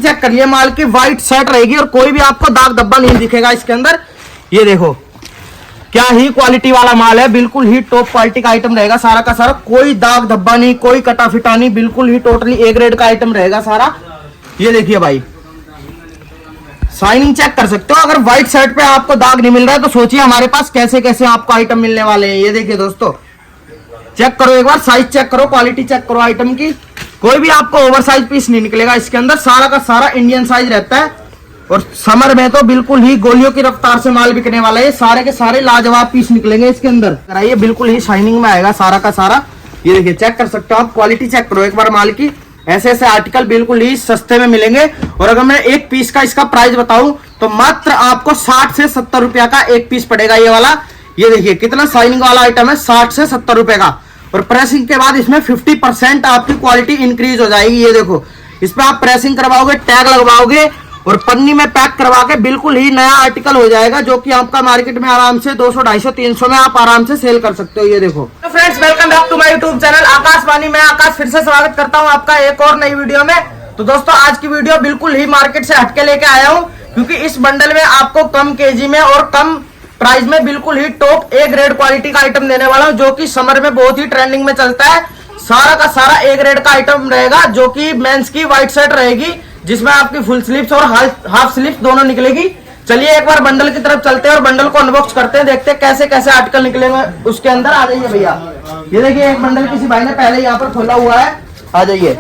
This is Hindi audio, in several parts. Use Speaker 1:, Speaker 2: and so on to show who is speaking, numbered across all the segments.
Speaker 1: चेक करिए माल की, व्हाइट शर्ट रहेगी और कोई भी आपको दाग धब्बा नहीं दिखेगा इसके अंदर। ये देखो क्या ही क्वालिटी वाला माल है, बिल्कुल ही टॉप क्वालिटी का आइटम रहेगा सारा का सारा, कोई दाग धब्बा नहीं, कोई कटा फिटा नहीं, बिल्कुल ही टोटली ए ग्रेड का आइटम रहेगा सारा। ये देखिए भाई शाइनिंग चेक कर सकते हो। अगर व्हाइट शर्ट पे आपको दाग नहीं मिल रहा है तो सोचिए हमारे पास कैसे कैसे आपको आइटम मिलने वाले हैं। ये देखिए दोस्तों चेक करो एक बार, साइज चेक करो, क्वालिटी चेक करो आइटम की, कोई भी आपको ओवर साइज पीस नहीं निकलेगा इसके अंदर, सारा का सारा इंडियन साइज रहता है। और समर में तो बिल्कुल ही गोलियों की रफ्तार से माल बिकने वाला है, सारे के सारे लाजवाब पीस निकलेंगे इसके अंदर। ये बिल्कुल ही शाइनिंग में आएगा सारा का सारा। ये देखिए चेक कर सकते हो आप, क्वालिटी चेक करो एक बार माल की। ऐसे ऐसे आर्टिकल बिल्कुल ही सस्ते में मिलेंगे। और अगर मैं एक पीस का इसका प्राइस बताऊं तो मात्र आपको 60 से 70 रुपया का एक पीस पड़ेगा ये वाला। ये देखिए कितना शाइनिंग वाला आइटम है, 60 से 70 रुपए का। और प्रेसिंग के बाद इसमें 50% आपकी क्वालिटी इंक्रीज हो जाएगी। ये देखो इस पे आप प्रेसिंग करवाओगे, टैग लगवाओगे और पन्नी में पैक करवा के बिल्कुल ही नया आर्टिकल हो जाएगा, जो कि आपका मार्केट में आराम से 200, 250, 300 में आप आराम से सेल कर सकते हो। ये देखो तो friends welcome back to my YouTube channel Akashvani. मैं आकाश फिर से स्वागत करता हूं आपका एक और नई वीडियो में। तो दोस्तों आज की वीडियो बिल्कुल ही मार्केट से हटके लेके आया हूं, क्योंकि इस बंडल में आपको कम केजी में और कम प्राइस में बिल्कुल ही टॉप ए ग्रेड क्वालिटी का आइटम देने वाला हूं, जो कि समर में बहुत ही ट्रेंडिंग में चलता है। सारा का सारा ए ग्रेड का आइटम रहेगा, जो कि मेंस की व्हाइट शर्ट रहेगी, जिसमें आपकी फुल स्लीव्स और हाफ स्लीव्स दोनों निकलेगी। चलिए एक बार बंडल की तरफ चलते हैं और बंडल को अनबॉक्स करते हैं, देखते हैं कैसे कैसे आर्टिकल निकलेंगे उसके अंदर। आ जाइए भैया, ये देखिए एक बंडल किसी भाई ने पहले यहाँ पर खोला हुआ है, आ जाइए।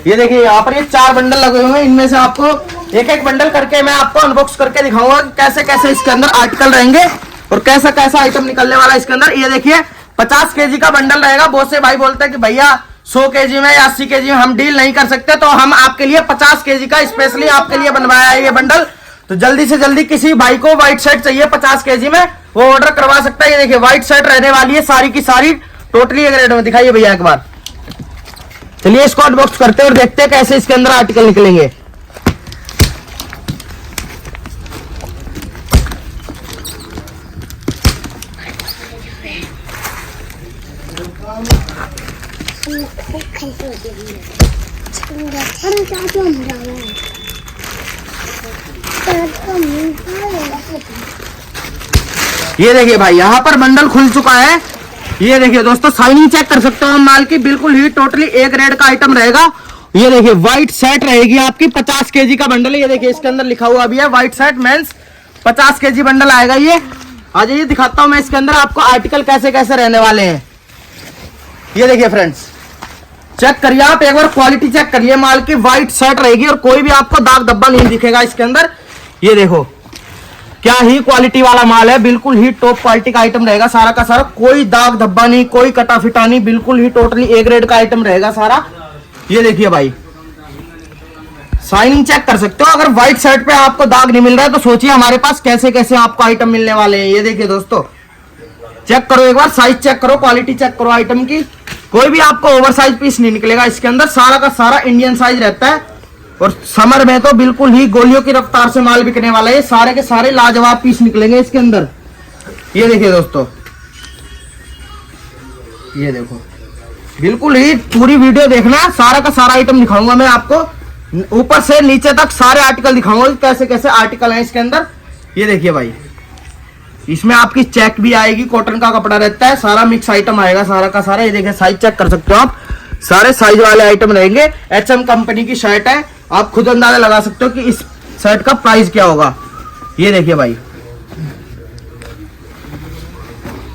Speaker 1: ये देखिए यहाँ पर ये 4 बंडल लगे हुए हैं, इनमें से आपको एक एक बंडल करके मैं आपको अनबॉक्स करके दिखाऊंगा कि कैसे कैसे इसके अंदर आर्टिकल रहेंगे और कैसा कैसा आइटम निकलने वाला है इसके अंदर। ये देखिए 50 केजी का बंडल रहेगा। बहुत से भाई बोलते हैं कि भैया 100 केजी में या 80 केजी में हम डील नहीं कर सकते, तो हम आपके लिए 50 केजी का स्पेशली आपके लिए बनवाया है ये बंडल। तो जल्दी से जल्दी किसी भाई को व्हाइट शर्ट चाहिए 50 केजी में, वो ऑर्डर करवा सकता है। ये देखिए व्हाइट शर्ट रहने वाली है सारी की सारी, टोटली ग्रेड में। दिखाइए भैया एक बार। चलिए इसको अनबॉक्स करते हैं और देखते हैं कैसे इसके अंदर आर्टिकल निकलेंगे। ये देखिए भाई यहाँ पर बंडल खुल चुका है। ये देखिए दोस्तों शाइनिंग चेक कर सकते हो हम माल की, बिल्कुल ही टोटली ए ग्रेड का आइटम रहेगा। ये देखिए व्हाइट शर्ट रहेगी आपकी, 50 केजी का बंडल है। ये देखिए इसके अंदर लिखा हुआ भी है white shirt mens, 50 KG bundle आएगा ये। आ जाइए दिखाता हूं मैं इसके अंदर आपको आर्टिकल कैसे कैसे रहने वाले हैं। ये देखिए फ्रेंड्स चेक करिए आप एक बार, क्वालिटी चेक करिए माल की, व्हाइट शर्ट रहेगी और कोई भी आपको दाग धब्बा नहीं दिखेगा इसके अंदर। ये देखो क्या ही क्वालिटी वाला माल है, बिल्कुल ही टॉप क्वालिटी का आइटम रहेगा सारा का सारा, कोई दाग धब्बा नहीं, कोई कटा फिटा नहीं, बिल्कुल ही टोटली ए ग्रेड का आइटम रहेगा सारा। ये देखिए भाई शाइनिंग चेक कर सकते हो। अगर व्हाइट शर्ट पे आपको दाग नहीं मिल रहा है तो सोचिए हमारे पास कैसे कैसे आपको आइटम मिलने वाले हैं। ये देखिए दोस्तों चेक करो एक बार, साइज चेक करो, क्वालिटी चेक करो आइटम की, कोई भी आपको ओवर साइज पीस नहीं निकलेगा इसके अंदर, सारा का सारा इंडियन साइज रहता है। और समर में तो बिल्कुल ही गोलियों की रफ्तार से माल बिकने वाला है, सारे के सारे लाजवाब पीस निकलेंगे इसके अंदर। ये देखिए दोस्तों, ये देखो बिल्कुल ही पूरी वीडियो देखना, सारा का सारा आइटम दिखाऊंगा मैं आपको, ऊपर से नीचे तक सारे आर्टिकल दिखाऊंगा कैसे कैसे आर्टिकल हैं इसके अंदर। ये देखिए भाई इसमें आपकी चेक भी आएगी, कॉटन का कपड़ा रहता है, सारा मिक्स आइटम आएगा सारा का सारा। ये देखिए साइज चेक कर सकते हो आप, सारे साइज वाले आइटम रहेंगे। HM कंपनी की शर्ट है, आप खुद अंदाजा लगा सकते हो कि इस शर्ट का प्राइस क्या होगा। ये देखिए भाई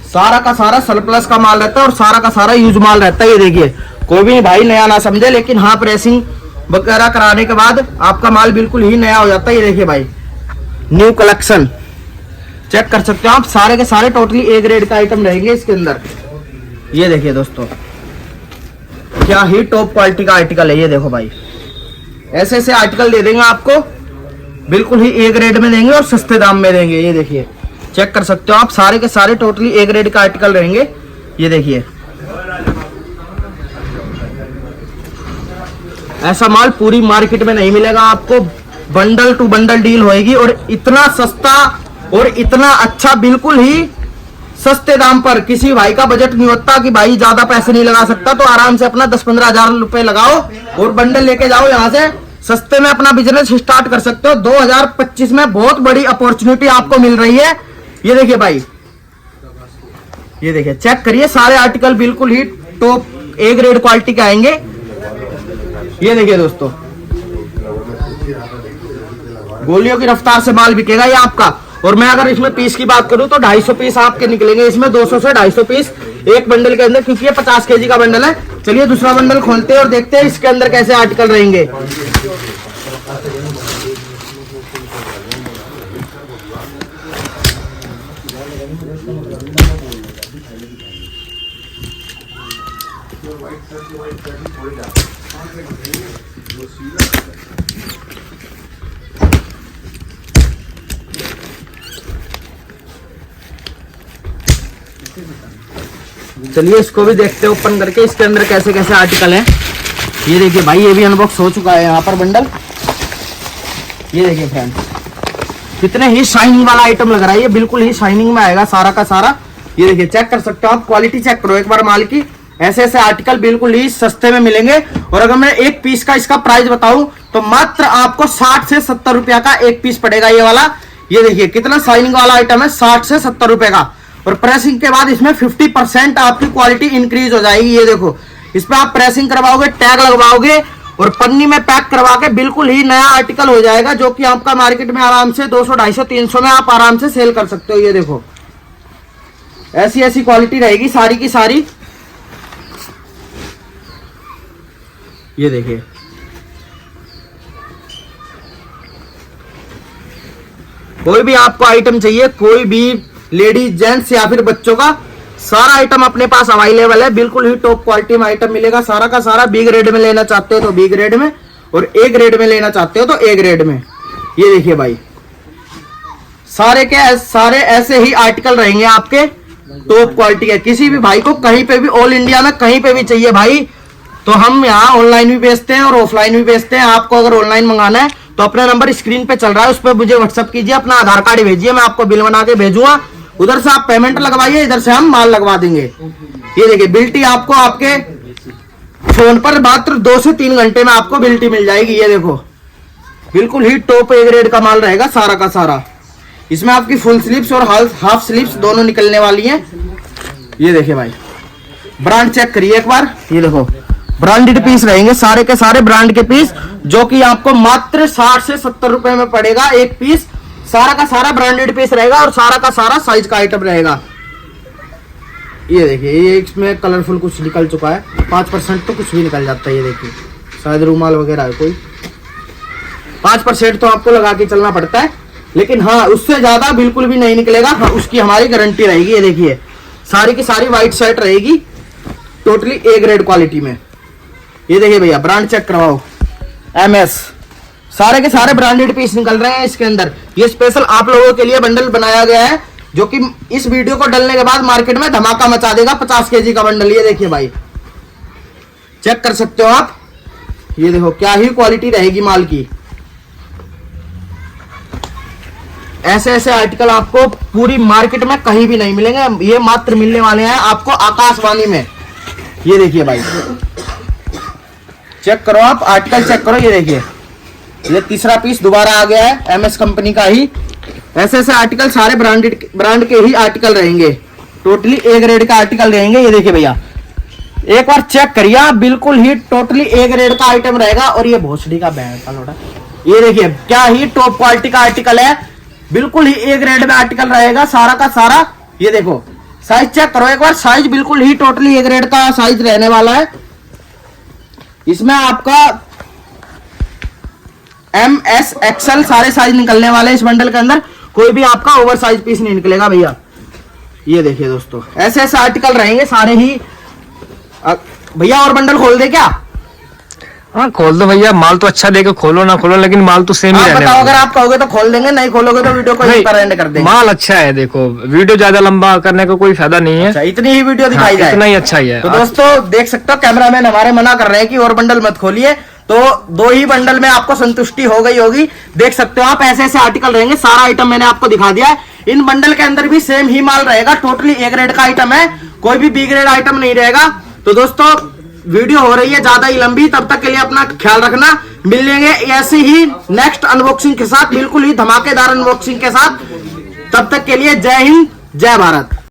Speaker 1: सारा का सारा सरप्लस का माल रहता है और सारा का सारा यूज माल रहता है। ये देखिए कोई भी भाई नया ना समझे, लेकिन हाँ प्रेसिंग वगैरह कराने के बाद आपका माल बिल्कुल ही नया हो जाता है। ये देखिए भाई न्यू कलेक्शन चेक कर सकते हो आप, सारे के सारे टोटली ए ग्रेड का आइटम रहेंगे इसके अंदर। ये देखिए दोस्तों क्या ही टॉप क्वालिटी का आर्टिकल है। ये देखो भाई ऐसे ऐसे आर्टिकल दे देंगे आपको, बिल्कुल ही ए ग्रेड में देंगे और सस्ते दाम में देंगे। ये देखिए चेक कर सकते हो आप, सारे के सारे टोटली ए ग्रेड का आर्टिकल रहेंगे। ये देखिए ऐसा माल पूरी मार्केट में नहीं मिलेगा आपको, बंडल टू बंडल डील होएगी और इतना सस्ता और इतना अच्छा, बिल्कुल ही सस्ते दाम पर। किसी भाई का बजट नहीं होता कि भाई ज्यादा पैसे नहीं लगा सकता, तो आराम से अपना 10-15 हजार रुपए लगाओ और बंडल लेके जाओ यहाँ से, सस्ते में अपना बिजनेस स्टार्ट कर सकते हो। 2025 में बहुत बड़ी अपॉर्चुनिटी आपको मिल रही है। ये देखिए भाई, ये देखिए, चेक करिए, सारे आर्टिकल बिल्कुल ही टॉप ए ग्रेड क्वालिटी के आएंगे। ये देखिए दोस्तों, गोलियों की रफ्तार से माल बिकेगा ये आपका। और मैं अगर इसमें पीस की बात करूं तो 250 पीस आपके निकलेंगे इसमें, 200 से 250 पीस एक बंडल के अंदर, क्योंकि ये 50 केजी का बंडल है। चलिए दूसरा बंडल खोलते हैं और देखते हैं इसके अंदर कैसे आर्टिकल रहेंगे। चलिए इसको भी देखते हैं ओपन करके, इसके अंदर कैसे कैसे आर्टिकल हैं। ये देखिए भाई, ये भी अनबॉक्स हो चुका है यहाँ पर बंडल। ये देखिए फ्रेंड, कितने ही शाइनिंग वाला आइटम लग रहा है, ये बिल्कुल ही शाइनिंग में आएगा सारा का सारा। ये देखिए, चेक कर सकते हो आप, क्वालिटी चेक करो एक बार माल की। ऐसे ऐसे आर्टिकल बिल्कुल ही सस्ते में मिलेंगे। और अगर मैं एक पीस का इसका प्राइस बताऊं तो मात्र आपको 60 से 70 रुपया का एक पीस पड़ेगा ये वाला। ये देखिए कितना शाइनिंग वाला आइटम है, 60 से 70 रुपए का। और प्रेसिंग के बाद इसमें 50% आपकी क्वालिटी इंक्रीज हो जाएगी। ये देखो, इस पे आप प्रेसिंग करवाओगे, टैग लगवाओगे और पन्नी में पैक करवा के बिल्कुल ही नया आर्टिकल हो जाएगा, जो कि आपका मार्केट में आराम से 200, 250, 300 में आप आराम से सेल कर सकते हो। ये देखो, ऐसी ऐसी क्वालिटी रहेगी सारी की सारी। ये देखिए, कोई भी आपको आइटम चाहिए, कोई भी लेडीज, जेंट्स या फिर बच्चों का, सारा आइटम अपने पास अवेलेबल है। बिल्कुल ही टॉप क्वालिटी में आइटम मिलेगा सारा का सारा। बी ग्रेड में लेना चाहते हो तो बी ग्रेड में, और ए ग्रेड में लेना चाहते हो तो ए ग्रेड में। ये देखिए भाई, सारे के सारे ऐसे ही आर्टिकल रहेंगे आपके टॉप क्वालिटी के। किसी भी भाई को कहीं पे भी, ऑल इंडिया में कहीं पे भी चाहिए भाई, तो हम यहाँ ऑनलाइन भी बेचते हैं और ऑफलाइन भी बेचते हैं। आपको अगर ऑनलाइन मंगाना है तो अपना नंबर स्क्रीन पे चल रहा है, उस पर मुझे व्हाट्सअप कीजिए, अपना आधार कार्ड भेजिए, मैं आपको बिल बना के भेजूंगा। उधर से आप पेमेंट लगवाइए, इधर से हम माल लगवा देंगे। ये देखिए, बिल्टी आपको आपके फोन पर मात्र 2 से 3 घंटे में आपको बिल्टी मिल जाएगी। ये देखो, बिल्कुल ही टॉप ए ग्रेड का माल रहेगा सारा का सारा। इसमें आपकी फुल स्लीव्स और हाफ स्लीव्स दोनों निकलने वाली हैं। ये देखिए भाई, ब्रांड चेक करिए एक बार। ये देखो, ब्रांडेड पीस रहेंगे सारे के सारे, ब्रांड के पीस, जो कि आपको मात्र 60 से 70 रुपए में पड़ेगा एक पीस। सारा का सारा ब्रांडेड पीस रहेगा और सारा का सारा साइज का आइटम रहेगा। ये देखिए, ये इसमें कलरफुल कुछ निकल चुका है, 5% तो कुछ भी निकल जाता है। ये देखिए, शायद रूमाल वगैरह है कोई, 5% तो आपको लगा के चलना पड़ता है, लेकिन हाँ उससे ज्यादा बिल्कुल भी नहीं निकलेगा। हाँ, उसकी हमारी गारंटी रहेगी। ये देखिए, सारी की सारी व्हाइट शर्ट रहेगी, टोटली ए ग्रेड क्वालिटी में। ये देखिए भैया, ब्रांड चेक करवाओ, MS, सारे के सारे ब्रांडेड पीस निकल रहे हैं इसके अंदर। ये स्पेशल आप लोगों के लिए बंडल बनाया गया है, जो कि इस वीडियो को डलने के बाद मार्केट में धमाका मचा देगा। 50 केजी का बंडल। ये देखिए भाई, चेक कर सकते हो आप। ये देखो, क्या ही क्वालिटी रहेगी माल की। ऐसे ऐसे आर्टिकल आपको पूरी मार्केट में कहीं भी नहीं मिलेंगे, ये मात्र मिलने वाले हैं आपको आकाशवाणी में। ये देखिए भाई, चेक करो आप, आर्टिकल चेक करो। ये देखिए, ये तीसरा पीस दोबारा आ गया है, MS कंपनी का ही। ऐसे ऐसे आर्टिकल सारे ब्रांड के ही आर्टिकल रहेंगे, टोटली ए ग्रेड का आर्टिकल रहेंगे। ये देखिए भैया, एक बार चेक करिए, बिल्कुल ही टोटली ए ग्रेड का आइटम रहेगा। और ये भोसड़ी का बैंड का लोटा, ये देखिए क्या ही टॉप क्वालिटी का आर्टिकल है, बिल्कुल ही ए ग्रेड में आर्टिकल रहेगा सारा का सारा। ये देखो, साइज चेक करो एक बार, साइज बिल्कुल ही टोटली ए ग्रेड का साइज रहने वाला है। इसमें आपका MS, XL सारे साइज निकलने वाले हैं इस बंडल के अंदर। कोई भी आपका ओवर साइज पीस नहीं निकलेगा भैया। ये देखिए दोस्तों, ऐसे ऐसे आर्टिकल रहेंगे सारे ही। भैया और बंडल खोल दे क्या?
Speaker 2: हाँ खोल दो भैया, माल तो अच्छा देके खोलो ना खोलो, लेकिन माल तो सेम ही रहने वाला है।
Speaker 1: अगर आप कहोगे तो खोल देंगे, नहीं खोलोगे तो वीडियो को यहीं पर एंड कर देंगे।
Speaker 2: माल अच्छा है, देखो वीडियो ज्यादा लंबा करने का कोई फायदा नहीं है।
Speaker 1: अच्छा, इतनी ही वीडियो दिखाई जाए,
Speaker 2: इतना ही अच्छा ही है।
Speaker 1: तो दोस्तों देख सकते हो, कैमरामैन हमारे मना कर रहे हैं कि और बंडल मत खोलिए, तो 2 ही बंडल में आपको संतुष्टि हो गई होगी। देख सकते हो आप, ऐसे ऐसे आर्टिकल रहेंगे, सारा आइटम मैंने आपको दिखा दिया है। इन बंडल के अंदर भी सेम ही माल रहेगा, टोटली ए ग्रेड का आइटम है, कोई भी बी ग्रेड आइटम नहीं रहेगा। तो दोस्तों वीडियो हो रही है ज्यादा ही लंबी, तब तक के लिए अपना ख्याल रखना। मिलेंगे ऐसे ही नेक्स्ट अनबॉक्सिंग के साथ, बिल्कुल ही धमाकेदार अनबॉक्सिंग के साथ। तब तक के लिए जय हिंद, जय भारत।